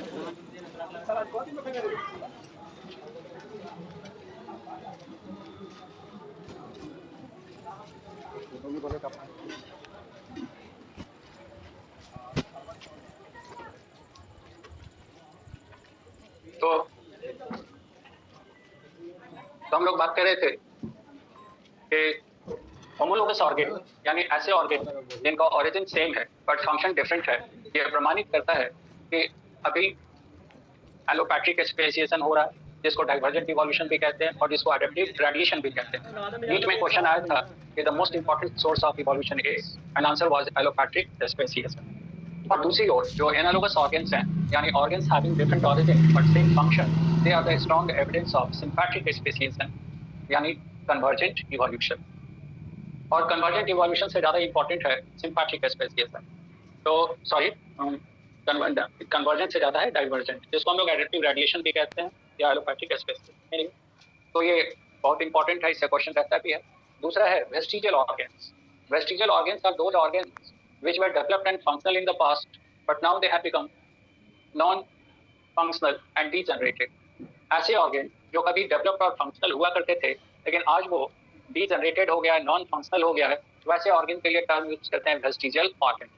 तो हम लोग बात कर रहे थे कि होमोलोगस ऑर्गेन यानी ऐसे ऑर्गेन जिनका ओरिजिन सेम है बट फंक्शन डिफरेंट है, यह प्रमाणित करता है कि अभी एलोपैट्रिक स्पेसिएशन हो रहा है, जिसको डाइवर्जेंट इवोल्यूशन भी कहते हैं और जिसको एडेप्टिव ग्रेडिएशन भी कहते हैं। बीच में क्वेश्चन आया था कि the most important source of evolution is, and answer was allopatric speciation. और दूसरी ओर जो एनालोगस ऑर्गेन्स हैं, यानी organs having different origin but same function, they are the strong evidence of sympatric speciation यानी कन्वर्जेंट इवोल्यूशन। और convergent evolution से ज्यादा इंपॉर्टेंट है सिम्पैट्रिक स्पेसिएशन। तो सॉरी, कन्वर्जेंट से ज्यादा है डाइवर्जेंट, जिसको हम लोग एडेप्टिव ग्रेडिएशन भी कहते हैं या एलोपैट्रिक स्पेसिएशन। तो ये बहुत इंपॉर्टेंट है, इससे क्वेश्चन रहता भी है। दूसरा है vestigial organs. Vestigial organs are those organs which were developed and functional in the past, but now they have become non-functional and degenerated. ऐसे ऑर्गेन जो कभी डेवलप्ड और फंक्शनल हुआ करते थे, लेकिन आज वो डीजनरेटेड हो गया है, नॉन फंक्शनल हो गया है, वैसे ऑर्गेन के लिए टर्म यूज करते हैं वेस्टिजियल ऑर्गेन।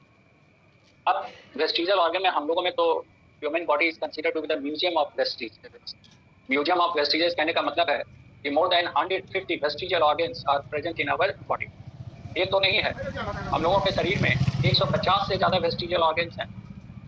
अब वेस्टिजियल ऑर्गेन में हम लोगों में तो human body is considered to be the museum of vestiges. Museum of vestiges कहने का मतलब है कि more than 150 vestigial organs are present in our body. ये तो नहीं है, हम लोगों के शरीर में 150 से ज्यादा वेस्टिजियल ऑर्गेन्स हैं।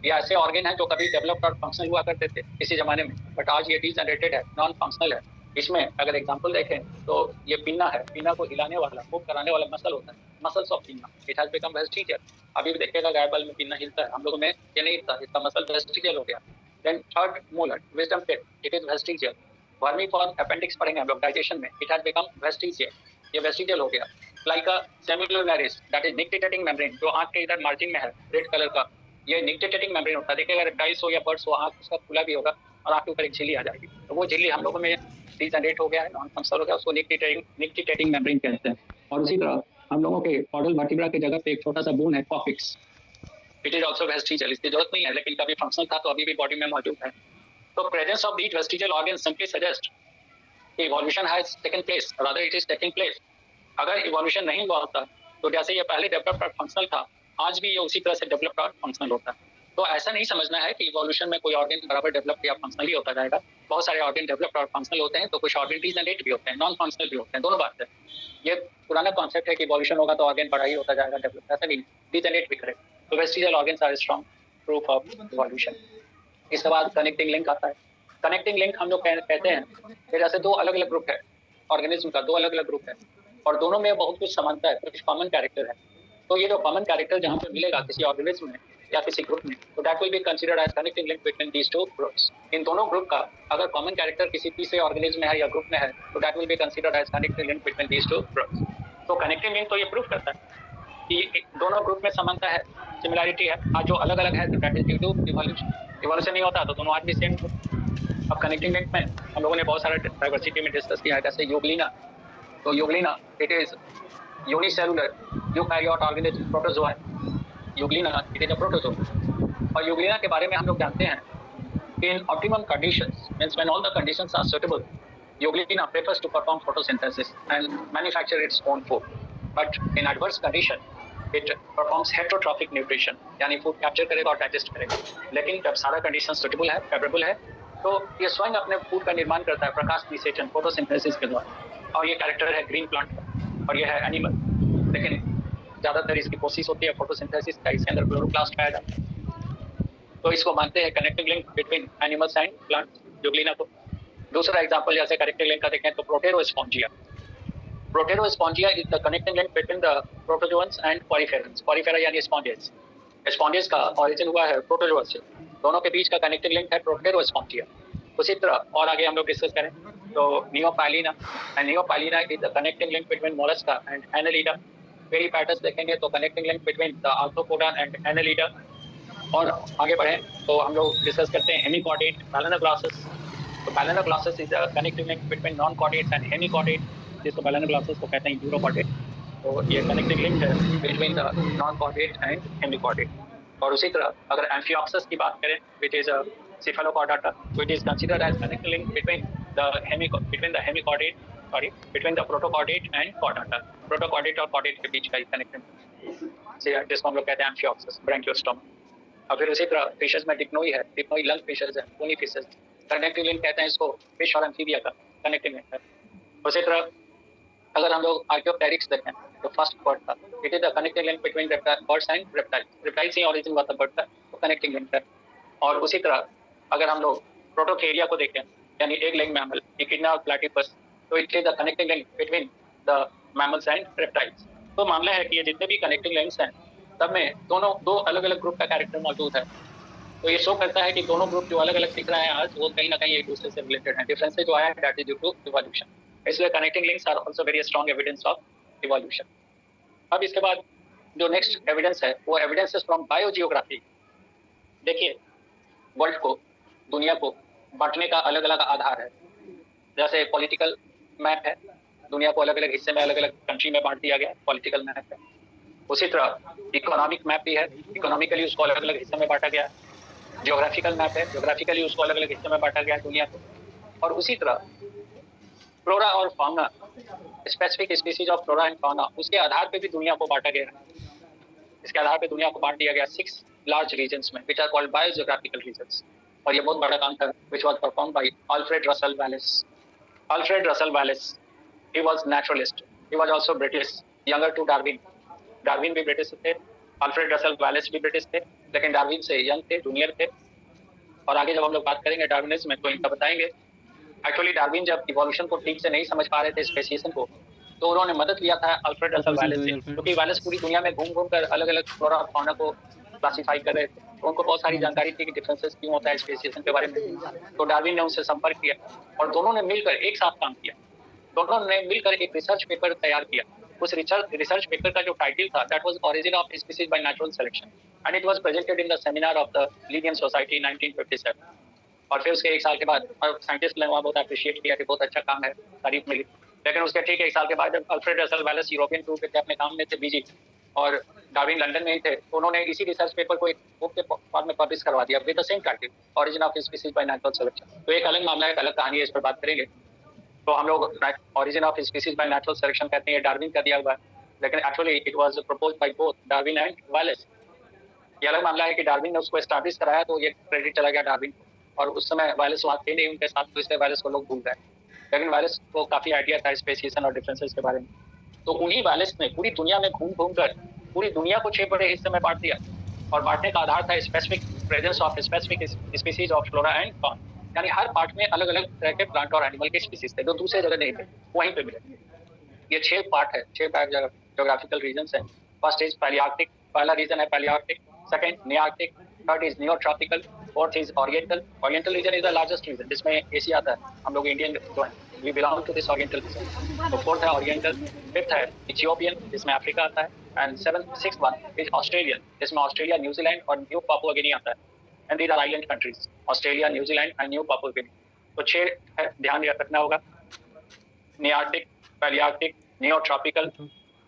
ये ऐसे ऑर्गेन हैं जो कभी डेवलप्ड और फंक्शनल हुआ करते थे किसी जमाने में, बट आज ये डीजनरेटेड है, नॉन फंक्शनल है। इसमें अगर एग्जांपल देखें तो ये पिन्ना है, पिन्ना को हिलाने वाला, मूव कराने वाला मसल होता है, muscles of pinna, it has become vestigial. अभी भी देखिएगा गायबल में पिन्ना हिलता है, हम लोगों में ये नहीं हिलता, इसका मसल वेस्टिजियल हो गया। Then third molar, wisdom tip, it is vestigial. Vermiform appendix पढ़ेंगे हम लोग डाइजेशन में, इट हैज बिकम वेस्टिजियल, ये वेस्टिजियल हो गया। Like a semilunaris, that is nictitating membrane, जो आंख के इधर मार्जिन में है रेड कलर का, ये निक्टेटिंग मेम्ब्रेन होता है। देखिएगा रेप्टाइल्स हो या बर्ड्स हो, आंख उसका खुला भी होगा और आंख के ऊपर एक झिल्ली आ जाएगी, तो वो झिल्ली हम लोगों में डीजनरेट हो गया है, नॉन फंक्शनल हो गया, उसको निक्टेटिंग मेम्ब्रेन कहते हैं। और उसी तरह हम लोगों के कॉर्डल वर्टिब्रा की जगह पे एक छोटा सा बोन है cortex, it is also vestigial. इसकी जरूरत नहीं है, लेकिन कभी फंक्शनल था तो अभी भी बॉडी में मौजूद है। तो presence of these vestigial organs simply suggest evolution has taken place, rather it is taking place. अगर इवोल्यूशन नहीं हुआ होता तो जैसे ये पहले डेवलप्ड और फंक्शनल था, आज भी ये उसी तरह से डेवलप्ड और फंक्शनल होता है। तो ऐसा नहीं समझना है कि इवोल्यूशन में कोई ऑर्गन बराबर डेवलप या फंक्शनल ही होता जाएगा। बहुत सारे ऑर्गन डेवलप्ड और फंक्शनल होते हैं, तो कुछ ऑर्गन डीजनरेट भी होते हैं, नॉन फंक्शनल भी होते हैं, दोनों बात है। ये पुराना कॉन्सेप्ट है कि इवोल्यूशन होगा तो ऑर्गन बड़ा ही होता जाएगा, डेवलप, ऐसा नहीं, डीजनरेट भी करेगा। तो vestigial organs are strong proof of evolution. इसके बाद कनेक्टिंग लिंक आता है। कनेक्टिंग लिंक हम लोग कहते हैं कि जैसे दो अलग अलग ग्रुप है ऑर्गेनिज्म का, दो अलग अलग ग्रुप है और दोनों में बहुत कुछ समानता है, कुछ कॉमन कैरेक्टर है। तो ये जो कॉमन कैरेक्टर जहाँ पे मिलेगा किसी ऑर्गेनिज्म में या किसी ग्रुप में, तो that will be considered as connecting link between these two groups. इन दोनों ग्रुप का अगर कॉमन कैरेक्टर किसी तीसरे ऑर्गेनिज्म में है या ग्रुप में है, तो that will be considered as connecting link between these two groups. तो कनेक्टिंग लिंक तो ये प्रूव करता है कि दोनों ग्रुप में समानता है, सिमिलैरिटी है। आज जो अलग अलग है तो that is due to evolution. Evolution नहीं होता तो दोनों आज भी सेम थे। अब कनेक्टिंग लिंक में हम लोगों ने बहुत सारा डाइवर्सिटी में डिस्कस किया है, जैसे यूग्लिना। तो Euglena it is unicellular eukaryote organism, protozoa. Euglena it is a protozoa. और यूग्लिना के बारे में हम लोग जानते हैं कि in optimum conditions, means when all the conditions are suitable, Euglena prefers to perform photosynthesis and manufacture its own food. But in adverse condition, it performs heterotrophic nutrition, यानी फूड कैप्चर करेगा और डाइजेस्ट करेगा। लेकिन जब सारा condition suitable है, favourable है, तो ये स्वयं अपने फूड का निर्माण करता है प्रकाश निषेचन, फोटोसिंथेसिस के द्वारा। और ये कैरेक्टर है ग्रीन प्लांट का और ये है एनिमल, लेकिन ज्यादातर इसकी कोशिश होती है फोटोसिंथेसिस का, इसके अंदर क्लोरोप्लास्ट पाया जाता है। तो इसको मानते हैं connecting link between animals and plants, Euglena को। दूसरा एग्जांपल जैसे कनेक्टिंग लिंक का देखें तो Proterospongia. Proterospongia is the connecting link between the protozoans and poriferans. Porifera यानी स्पॉन्जेस। स्पॉन्जेस का ऑरिजिन हुआ है प्रोटोजोआ से, दोनों के बीच का कनेक्टिंग लिंक है प्रोटेरोस्पोंजिया। उसी तरह और आगे हम लोग डिस्कस करें तो Neopilina, and Neopilina is the connecting link between Mollusca and Annelida. Peripatus देखेंगे तो connecting link between the Arthropoda and Annelida. और आगे बढ़ें तो हम लोग डिस्कस करते हैं हेमिकॉर्डेट, बैलेनोग्लासेस। तो Balanoglossus is the connecting link between non chordates and hemichordate, जिसको बैलेनोग्लासेस को कहते हैं यूरोकॉर्डेट। तो ये कनेक्टिंग लिंक है between the non chordate and hemichordate. और उसी तरह अगर एम्फिऑक्सस की बात करें, which is a cephalochordata. So it is considered as connecting link between the hemichordate, between the protochordate and chordata. Protochordate और chordate के बीच का ही कनेक्शन जिसको हम लोग कहते हैं एम्फियोक्सिस, ब्रैंकियोस्टोमा। और फिर उसी तरह फिशेस में डिप्नोई है, डिप्नोई लंग फिशेस है, ऊनी फिशेस। कनेक्टिंग लिंक कहते हैं इसको फिश और एम्फीबिया का कनेक्टिंग लिंक है। उसी तरह अगर हम लोग आर्कियोप्टेरिक्स देखें तो फर्स्ट बर्ड था, it is the connecting link between birds and reptiles. Reptiles he origin हुआ था बर्ड का, तो कनेक्टिंग लिंक है। और उसी तरह अगर हम लोग प्रोटोकेरिया को देखें यानी एक लेग मैमल, इकिडना और प्लैटिपस, तो it is the connecting link between the mammals and reptiles. तो मामला है कि ये जितने भी कनेक्टिंग लिंक्स हैं सब में दो अलग अलग ग्रुप का कैरेक्टर मौजूद है। तो ये शो करता है कि दोनों ग्रुप जो अलग अलग दिख रहे हैं आज, वो कहीं ना कहीं एक दूसरे से रिलेटेड है। डिफरेंस जो आया है that is due to evolution. इसलिए connecting links are also very strong evidence of evolution. अब इसके बाद जो नेक्स्ट एविडेंस है वो एविडेंस फ्रॉम बायोजियोग्राफी। देखिए, वर्ल्ड को, दुनिया को बांटने का अलग अलग आधार है। जैसे पॉलिटिकल मैप है, दुनिया को अलग अलग हिस्से में अलग अलग कंट्री में बांट दिया गया, पॉलिटिकल मैप है। उसी तरह इकोनॉमिक मैप भी है, इकोनॉमिकली उसको अलग अलग हिस्से में बांटा गया है। ज्योग्राफिकल मैप है, ज्योग्राफिकली उसको अलग अलग हिस्से में बांटा गया है दुनिया को। और उसी तरह फ्लोरा और fauna, specific species of flora and fauna, उसके आधार पे भी दुनिया को बांटा गया है। इसके आधार पे दुनिया को बांट दिया गया 6 लार्ज रीजन्स में, which are called biogeographical regions. और ये बहुत बड़ा काम था which was perform by Alfred Russel Wallace. Alfred Russel Wallace, he was naturalist, he was also British, younger to Darwin. Darwin भी ब्रिटिश थे, अल्फ्रेड रसल वालेस भी ब्रिटिश थे, लेकिन डार्विन से यंग थे, जूनियर थे। और आगे जब हम लोग बात करेंगे डार्विनिज्म में तो इनका बताएंगे। एक्चुअली डार्विन जब इवोल्यूशन को ठीक से नहीं समझ पा रहे थे, स्पेसिएशन को, तो उन्होंने मदद लिया था अल्फ्रेड रसल वालेस से, क्योंकि वालेस पूरी दुनिया में घूम घूम कर अलग अलग फ्लोरा और फौना को क्लासिफाई कर रहे थे। तो उनको बहुत सारी जानकारी थी कि डिफरेंसेस क्यों होता है स्पेसिएशन के बारे में। तो डार्विन ने उनसे संपर्क किया और दोनों ने मिलकर एक साथ काम किया। दोनों ने मिलकर एक रिसर्च पेपर तैयार किया। उस रिसर्च पेपर का जो टाइटल था that was origin of species by natural selection and it was presented in the seminar of the Linnaean society 1957। और फिर उसके एक साल के बाद साइंटिस्ट ने वहाँ बहुत अप्रिशिएट किया कि बहुत अच्छा काम है, तारीफ मिली। लेकिन उसके ठीक एक साल के बाद जब Alfred Russel wireless European tour पे थे, अपने काम में थे बिजी, और डार्विन लंदन में ही थे, तो उन्होंने इसी रिसर्च पेपर को एक बुक के फॉर्म में पब्लिश करवा दिया with the same title, origin of species by natural selection. तो एक अलग मामला है, एक अलग कहानी है, इस पर बात करेंगे। तो हम लोग origin of species by natural selection कहते हैं, डार्विन का दिया हुआ है, लेकिन actually it was proposed by both Darwin and wireless. ये अलग मामला है कि डार्विन ने उसको एस्टैब्लिश कराया, तो ये क्रेडिट चला गया डार्विन को। और उस समय वायरस वहाँ थे नहीं उनके साथ, तो इसलिए वायरस को लोग भूल गए। लेकिन वायरस को काफी आइडिया था स्पेसिएशन और डिफरेंसेस के बारे में। तो उन्हीं वायरस ने पूरी दुनिया में घूम घूम कर पूरी दुनिया को 6 बड़े हिस्से में बांट दिया। और बांटने का आधार था specific presence of specific species of flora and fauna, यानी हर पार्ट में अलग अलग तरह के प्लांट और एनिमल के स्पीसीज थे जो दूसरे जगह नहीं थे, वहीं पे मिले। ये 6 पार्ट है, 6 ज्योग्राफिकल रीजन है। फर्स्ट इज पैलियार्कटिक, पहला रीजन है Palearctic. Second Nearctic, third is Neotropical, fourth is Oriental. Oriental region is the largest region, जिसमें एशिया आता है, हम लोग इंडियन जो है we belong to this Oriental region. तो फोर्थ है ओरिएंटल, फिफ्थ है इथियोपियन जिसमें अफ्रीका आता है, and sixth one is Australian जिसमें ऑस्ट्रेलिया, न्यूजीलैंड और न्यू पापुआ गिनी आता है। And these are island countries, Australia, New Zealand and New Papua Guinea. तो 6 है, ध्यान रखना होगा। Nearctic, Palearctic, Neotropical,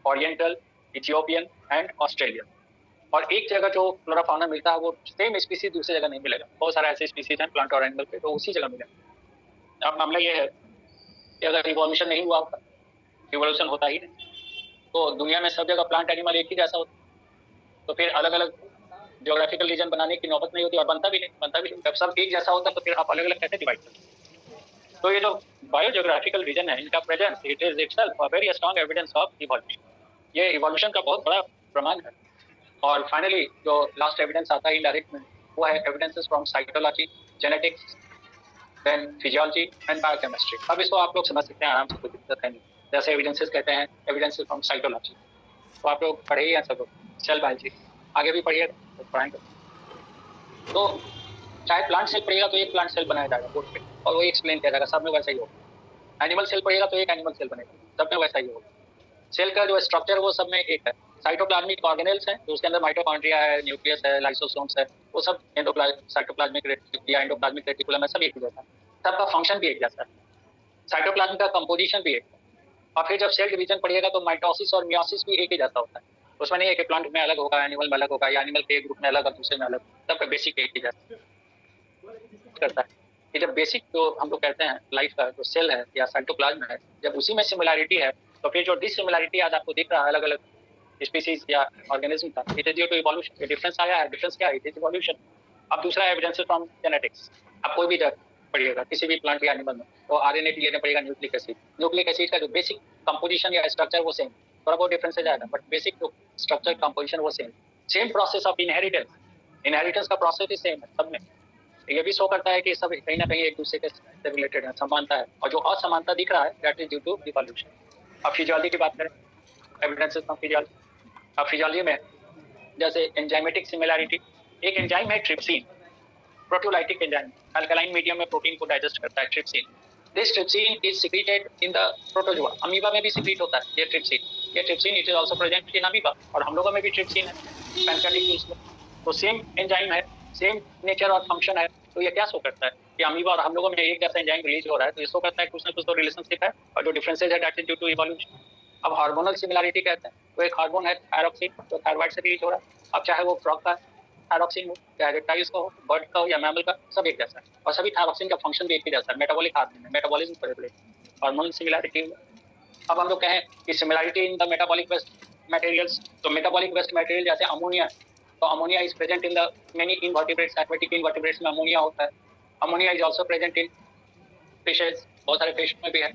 Oriental, Ethiopian and Australian. और एक जगह जो फ्लोरा फाउना मिलता है वो सेम स्पीसीज दूसरी जगह नहीं मिलेगा। बहुत सारे ऐसे स्पीसीज हैं प्लांट और एनिमल पे, तो उसी जगह मिलेगा। अब मामला ये है कि अगर इवोल्यूशन नहीं हुआ होता, इवोल्यूशन होता ही नहीं, तो दुनिया में सब जगह प्लांट एनिमल एक ही जैसा होता, तो फिर अलग अलग ज्योग्राफिकल रीजन बनाने की नौबत नहीं होती, और बनता भी नहीं। जब सब एक जैसा होता तो फिर आप अलग अलग कैसे डिवाइड करते। तो ये जो बायोजियोग्राफिकल रीजन है, इनका presence it is itself a very strong evidence of evolution. ये इवोल्यूशन का बहुत बड़ा प्रमाण है। और फाइनली जो लास्ट एविडेंस आता है इनडायरेक्ट में, वो है evidences from cytology, genetics, then physiology and biochemistry. अब इसको आप लोग समझ सकते हैं आराम से, कोई दिक्कत है नहीं। जैसे एविडेंसेस कहते हैं, एविडेंसेस फ्रॉम साइटोलॉजी, तो आप लोग पढ़े ही हैं सब लोग, सेल बायोलॉजी आगे भी पढ़िए, तो पढ़ाएंगे। तो चाहे प्लांट सेल पढ़िएगा तो एक प्लांट सेल बनाया जाएगा बोर्ड पे, और वो एक्सप्लेन किया जाएगा, सब में वैसा ही होगा। एनिमल सेल पढ़िएगा तो एक एनिमल सेल बनेगा, सब में वैसा ही होगा। सेल का जो स्ट्रक्चर वो सब में एक है। साइटोप्लाज्मिक ऑर्गेनेल्स हैं, तो उसके अंदर माइटोकॉन्ड्रिया है, न्यूक्लियस है, लाइसोसोम्स है, वो सब साइटोप्लाज्मिक या एंडोप्लाज्मिक रेटिकुलम है, सब एक ही जैसा है। सबका फंक्शन भी एक जैसा है, साइटोप्लाज्म का कंपोजिशन भी एक है। और फिर जब सेल डिवीजन पढ़िएगा तो माइटोसिस और मियोसिस भी एक ही जैसा होता है। उसमें नहीं है कि प्लांट में अलग होगा, एनिमल में अलग होगा, या एनिमल के एक ग्रुप में अलग और दूसरे में अलग, सबका बेसिक एक ही जैसा। करता है कि जब बेसिक जो हम लोग कहते हैं लाइफ का जो सेल है या साइटोप्लाज्म है, जब उसी में सिमिलैरिटी है तो फिर जो डिसिमिलैरिटी आज आपको दिख रहा है अलग अलग स्पीसीज या ऑर्गेनिज्म का, it is due to evolution. ये डिफरेंस आया है, डिफरेंस क्या है? It is evolution. अब दूसरा एविडेंस फ्रॉम जेनेटिक्स। आप कोई भी पढ़िएगा किसी भी प्लांट या एनिमल में तो आरएनए लेना पड़ेगा, न्यूक्लिक एसिड। न्यूक्लिक एसिड का जो बेसिक कंपोजिशन या स्ट्रक्चर वो सेम, थोड़ा बहुत डिफरेंसेज आएगा बट बेसिक जो स्ट्रक्चर कंपोजिशन वो same. Same process of inheritance, inheritance का प्रोसेस ही सेम है सब में। ये भी शो करता है कि सब कहीं ना कहीं एक दूसरे के से रिलेटेड है, समानता है। और जो असमानता दिख रहा है that is due to evolution. अब फिजियोलॉजी की बात करें, एविडेंसेस फ्रॉम फिजियोलॉजी। अब फिजियोलॉजी में जैसे एंजाइमेटिक सिमिलैरिटी, एक एंजाइम है trypsin, proteolytic enzyme, alkaline medium में प्रोटीन को डाइजेस्ट करता है trypsin. This trypsin is secreted in the protozoa, amoeba में भी सिक्रीट होता है ये ट्रिप्सिन। ये trypsin it is also present in amoeba और हम लोगों में भी ट्रिप्सिन है पैंक्रियाटिक टिश्यू में। तो सेम एंजाइम है, सेम नेचर और फंक्शन है। तो ये क्या शो करता है कि अमीबा और हम लोगों में एक जैसा एंजाइम रिलीज हो रहा है, तो ये शो करता है कुछ ना कुछ तो रिलेशनशिप है और जो डिफरेंसेस है that is due to evolution. अब हार्मोनल सिमिलैरिटी कहते हैं, तो एक हार्मोन है थायरॉक्सिन जो थायराइड से रिलीज हो रहा है। अब चाहे वो फ्रॉग का थायरॉक्सिन हो, चाहे रेप्टाइल्स का हो, बर्ड का हो या मैमल का, सब एक जैसा है और सभी थायरॉक्सिन का फंक्शन भी एक ही जैसा है, मेटाबॉलिक हार्मोन है, मेटाबॉलिज्म को रेगुलेट। Hormonal similarity. अब हम लोग कहें कि similarity in the metabolic waste materials, तो मेटाबॉलिक वेस्ट मटेरियल जैसे अमोनिया, तो ammonia is present in the many invertebrates, aquatic invertebrates में अमोनिया होता है। Ammonia is also present in fishes, बहुत सारे फिश में भी है।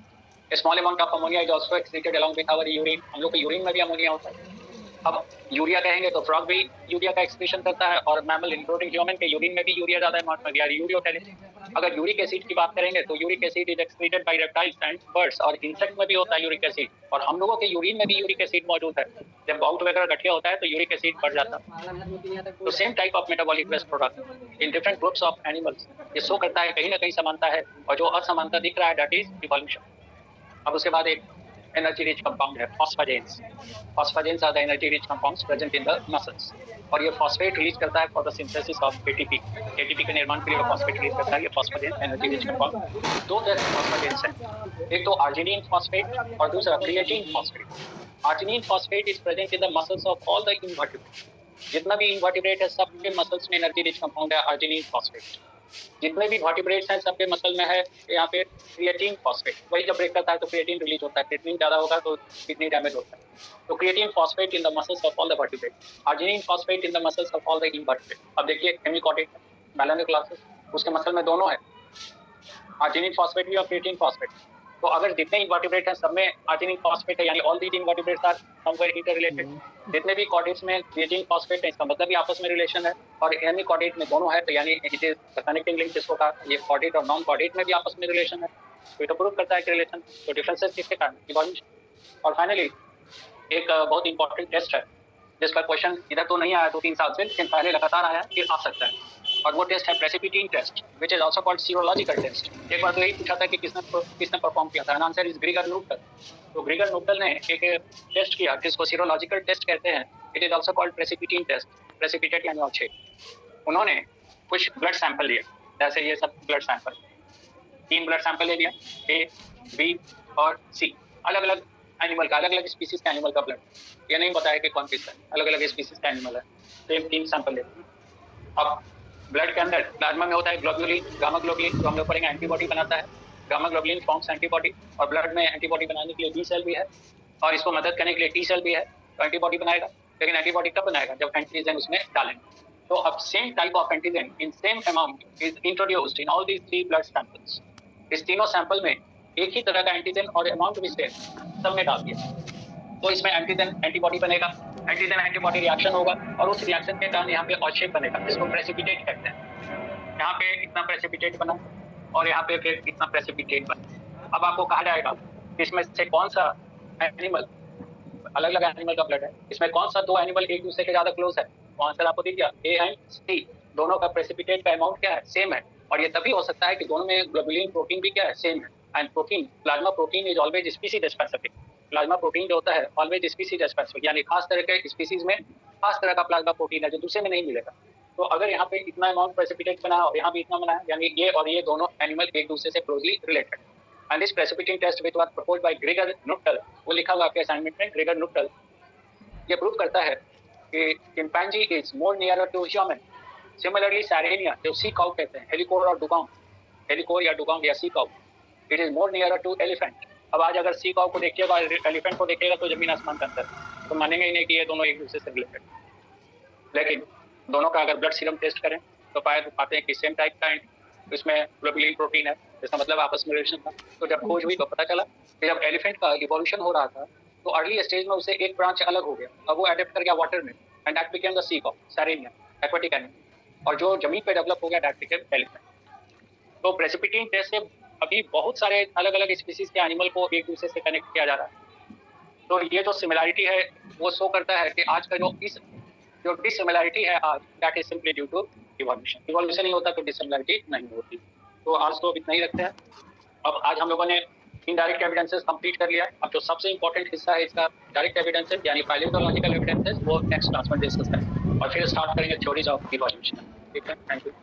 Small amount of ammonia is also excreted along with our urine, हम लोग के यूरिन में भी अमोनिया होता है। अब यूरिया कहेंगे तो फ्रॉग भी यूरिया का एक्सक्रीशन करता है और मैमल इंक्लूडिंग ह्यूमन के यूरिन में भी यूरिया ज्यादा अमाउंट में यार यूरियोटेलिन। अगर यूरिक एसिड की बात करेंगे तो uric acid is excreted by reptiles and birds और इंसेक्ट में भी होता है यूरिक एसिड और हम लोगों के यूरिन में भी यूरिक एसिड मौजूद है। जब बाउट वगैरह गठिया होता है तो यूरिक एसिड बढ़ जाता है। तो same type of metabolic waste product in different groups of animals, ये शो करता है कहीं ना कहीं समानता है और जो असमानता दिख रहा है दैट इज इवोल्यूशन। अब उसके बाद एक एनर्जी रिच कंपाउंड है phosphagens. Phosphagens are the energy rich compounds present in the muscles और ये फॉस्फेट रिलीज करता है for the synthesis of ATP. ATP के निर्माण के लिए फॉस्फेट रिलीज करता है ये फॉस्फेजेंस एनर्जी रिच कंपाउंड। दो तरह के फॉस्फेजेंस हैं, एक तो आर्जिनिन फॉस्फेट और दूसरा creatine phosphate. Arginine phosphate is present in the muscles of all the invertebrates, जितना भी इनवर्टिब्रेट है सबके मसल्स में एनर्जी रिच कंपाउंड है आर्जिनिन फॉस्फेट। जितने भी वर्टिब्रेट्स हैं सबके मसल में है यहाँ पे क्रिएटिन फॉस्फेट। वही जब ब्रेक करता है तो क्रिएटिन रिलीज होता है, क्रिएटिन ज्यादा होगा तो किडनी डैमेज होता है। तो creatine phosphate in the muscles of all the vertebrate, arginine phosphate in the muscles of all the invertebrate. अब देखिए हेमिकॉटिक मेलानो क्लासेस, उसके मसल में दोनों है, आर्जिनिन फॉस्फेट भी और क्रिएटिन फॉस्फेट। तो अगर जितने इनवर्टिब्रेट हैं सब में आर्जिनिन फॉस्फेट है यानी all these invertebrates are somewhere inter related. जितने भी कॉर्डेट्स में क्रिएटिन फॉस्फेट है इसका मतलब भी आपस में रिलेशन है और हेमिकॉर्डेट में दोनों है तो यानी it is the connecting link जिसको कहा ये कॉर्डेट और नॉन कॉर्डेट में भी आपस में रिलेशन है। तो ये प्रूव करता है कि रिलेशन। तो डिफरेंसेस किसके कारण? इवोल्यूशन। और फाइनली एक बहुत इंपॉर्टेंट टेस्ट है जिसका क्वेश्चन इधर तो नहीं आया 2-3 साल से लेकिन पहले लगातार आया फिर आ सकता है और वो टेस्ट है precipitin test which is also called serological test. एक बार तो यही पूछा था कि किसने परफॉर्म किया था, आंसर इज ग्रीगर नूटल। तो ग्रीगर नूटल ने एक टेस्ट किया जिसको सीरोलॉजिकल टेस्ट कहते हैं, it is also called precipitin test, precipitate यानी अवक्षेप। उन्होंने कुछ ब्लड सैंपल लिए, जैसे ये सब ब्लड सैंपल, 3 ब्लड सैंपल ले लिया, ए बी और सी, अलग अलग एनिमल का, अलग अलग स्पीसीज का एनिमल का ब्लड, ये नहीं बताया कि कौन किसका, अलग अलग स्पीसीज का एनिमल है। सेम 3 सैंपल ले। अब ब्लड के अंदर प्लाज्मा में होता है ग्लोब्यूलिन, गामा ग्लोब्यूलिन जो हम लोग पढ़ेंगे एंटीबॉडी बनाता है। गामा ग्लोब्यूलिन फॉर्म्स एंटीबॉडी और ब्लड में एंटीबॉडी बनाने के लिए बी सेल भी है और इसको मदद करने के लिए टी सेल भी है, तो एंटीबॉडी बनाएगा। लेकिन एंटीबॉडी कब बनाएगा? जब एंटीजन उसमें डालेंगे। तो अब same type of antigen in same amount is introduced in all these 3 blood samples. इस तीनों सैंपल में एक ही तरह का एंटीजन और अमाउंट भी सेम सब में डाल दिया, तो इसमें एंटीजन एंटीबॉडी बनेगा, एंटीजन एंटीबॉडी रिएक्शन होगा और उस रिएक्शन के कारण यहाँ पे अवक्षेप बनेगा जिसको प्रेसिपिटेट कहते हैं। यहाँ पे इतना प्रेसिपिटेट बना और यहाँ पे फिर इतना प्रेसिपिटेट बना। अब आपको कहा जाएगा कि इसमें से कौन सा एनिमल, अलग अलग एनिमल का ब्लड है, इसमें कौन सा 2 एनिमल एक दूसरे के ज्यादा क्लोज है। तो आंसर आपको दिख गया, ए एंड सी, दोनों का प्रेसिपिटेट का अमाउंट क्या है? सेम है। और ये तभी हो सकता है कि दोनों में ग्लोबुलिन प्रोटीन भी क्या है? सेम है। And protein, plasma protein is always species specific. Plasma protein जो होता है ऑलवेज स्पीसीज स्पेसिफिक, यानी खास तरह के स्पीसीज में खास तरह का प्लाज्मा प्रोटीन है जो दूसरे में नहीं मिलेगा। तो अगर यहाँ पे इतना अमाउंट प्रेसिपिटेट बना और यहाँ भी इतना बना है, यानी ये और ये दोनों एनिमल एक दूसरे से closely related. And this precipitating test which was proposed by Gregor Nuttall, वो लिखा हुआ आपके असाइनमेंट में, ग्रेगर नुटल, ये प्रूव करता है कि chimpanzee is more nearer to human similarly Sirenia जो सी काउ कहते हैं, हेलिकोर और डुगांग, हेलिकोर या डुगांग या sea cow, it is more near to elephant. अब आज अगर सी काउ को देखिएगा एलिफेंट को देखिएगा तो जमीन आसमान का अंतर, तो मानेंगे ही नहीं कि ये दोनों एक दूसरे से रिलेटेड। लेकिन दोनों का अगर ब्लड सीरम टेस्ट करें तो पाते हैं कि सेम टाइप का इसमें ग्लोबुलिन प्रोटीन है, इसका मतलब आपस में रिलेशन था। तो जब खोज हुई तो पता चला कि जब एलिफेंट का इवोल्यूशन हो रहा था तो अर्ली स्टेज में उसे एक ब्रांच अलग हो गया, अब वो अडेप्ट कर गया वाटर में, एंड दैट बिकेम द सी कॉ, सैरेनिया, एक्वाटिक एनिमल। और जो जमीन पे डेवलप हो गया दैट बिकेम एलिफेंट। तो प्रेसिपिटेट जैसे अभी बहुत सारे अलग अलग स्पीसीज के एनिमल को एक दूसरे से कनेक्ट किया जा रहा है। तो ये जो सिमिलैरिटी है वो शो करता है कि आज का जो डिसिमिलैरिटी है आज, that is simply due to evolution. Evolution नहीं होता तो डिसिमिलैरिटी नहीं होती। तो आज तो इतना ही रखते हैं। अब आज हम लोगों ने इनडायरेक्ट एविडेंसेस कंप्लीट कर लिया। अब जो सबसे इंपॉर्टेंट हिस्सा है इसका डायरेक्ट एविडेंसेस यानी पैलियोलॉजिकल एविडेंसेस, वो नेक्स्ट क्लास में डिस्कस करेंगे और फिर स्टार्ट करेंगे थ्योरीज ऑफ इवोल्यूशन। ठीक है, थैंक यू।